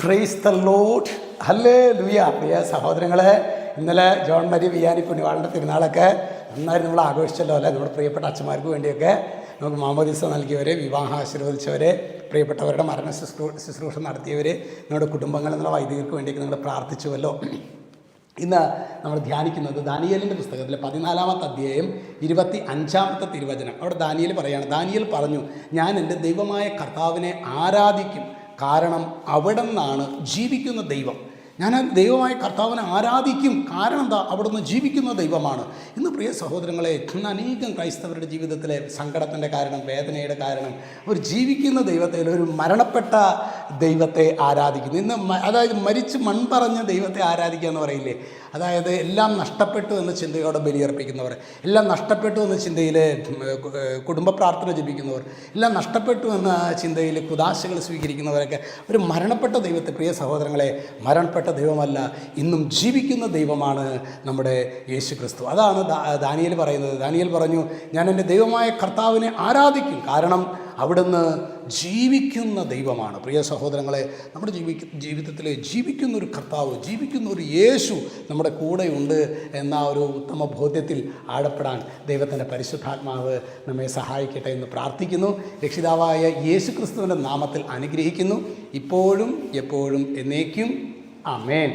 Price the lord, hallelujah. പ്രിയ സഹോദരങ്ങളെ, ഇന്നലെ ജോൺ മരി വിയാനി പുണ്യവാളൻ്റെ തിരുനാളൊക്കെ നന്നായി നമ്മൾ ആഘോഷിച്ചല്ലോ അല്ലേ. നമ്മുടെ പ്രിയപ്പെട്ട അച്ഛന്മാർക്ക് വേണ്ടിയൊക്കെ നമുക്ക് മാമോദീസ നൽകിയവരെ, വിവാഹം ആശീർവദിച്ചവരെ, പ്രിയപ്പെട്ടവരുടെ മരണ ശുശ്രൂഷ നടത്തിയവരെ, നമ്മുടെ കുടുംബങ്ങൾ എന്നുള്ള വൈദികർക്ക് വേണ്ടിയൊക്കെ നിങ്ങൾ പ്രാർത്ഥിച്ചുവല്ലോ. ഇന്ന് നമ്മൾ ധ്യാനിക്കുന്നത് ദാനിയേലിൻ്റെ പുസ്തകത്തിലെ 14-ാമത്തെ അധ്യായം 25-ാമത്തെ തിരുവചനം. അവിടെ ദാനിയേൽ പറയാണ്, ദാനിയേൽ പറഞ്ഞു, ഞാൻ എൻ്റെ ദൈവമായ കർത്താവിനെ ആരാധിക്കും, കാരണം അവിടെ നിന്നാണ് ജീവിക്കുന്ന ദൈവം. ഞാൻ ദൈവമായ കർത്താവിനെ ആരാധിക്കും, കാരണം എന്താ, അവിടുന്ന് ജീവിക്കുന്ന ദൈവമാണ്. ഇന്ന് പ്രിയ സഹോദരങ്ങളെ, ഇന്ന് അനേകം ക്രൈസ്തവരുടെ ജീവിതത്തിലെ സങ്കടത്തിൻ്റെ കാരണം, വേദനയുടെ കാരണം, ഒരു ജീവിക്കുന്ന ദൈവത്തെ, ഒരു മരണപ്പെട്ട ദൈവത്തെ ആരാധിക്കുന്നു. ഇന്ന് അതായത് മരിച്ച് മൺപറഞ്ഞ ദൈവത്തെ ആരാധിക്കുക എന്ന് പറയില്ലേ, അതായത് എല്ലാം നഷ്ടപ്പെട്ടു എന്ന ചിന്തയോടെ ബലിയർപ്പിക്കുന്നവർ, എല്ലാം നഷ്ടപ്പെട്ടു എന്ന ചിന്തയിൽ കുടുംബ പ്രാർത്ഥന ജപിക്കുന്നവർ, എല്ലാം നഷ്ടപ്പെട്ടു എന്ന ചിന്തയിൽ കുദാശകൾ സ്വീകരിക്കുന്നവരൊക്കെ ഒരു മരണപ്പെട്ട ദൈവത്തെ, പ്രിയ സഹോദരങ്ങളെ, മരണപ്പെട്ട ദൈവമല്ല, ഇന്നും ജീവിക്കുന്ന ദൈവമാണ് നമ്മുടെ യേശു ക്രിസ്തു. അതാണ് ദാനിയേൽ പറയുന്നത്. ദാനിയേൽ പറഞ്ഞു, ഞാൻ എൻ്റെ ദൈവമായ കർത്താവിനെ ആരാധിക്കും, കാരണം അവിടുന്ന് ജീവിക്കുന്ന ദൈവമാണ്. പ്രിയ സഹോദരങ്ങളെ, നമ്മുടെ ജീവിതത്തിൽ ജീവിക്കുന്ന ഒരു കർത്താവ്, ജീവിക്കുന്ന ഒരു യേശു നമ്മുടെ കൂടെയുണ്ട് എന്ന ഒരു ഉത്തമ ബോധ്യത്തിൽ ആഴപ്പെടാൻ ദൈവത്തിൻ്റെ പരിശുദ്ധാത്മാവ് നമ്മെ സഹായിക്കട്ടെ എന്ന് പ്രാർത്ഥിക്കുന്നു. രക്ഷിതാവായ യേശു ക്രിസ്തുവിൻ്റെ നാമത്തിൽ അനുഗ്രഹിക്കുന്നു, ഇപ്പോഴും എപ്പോഴും എന്നേക്കും. ആമേൻ.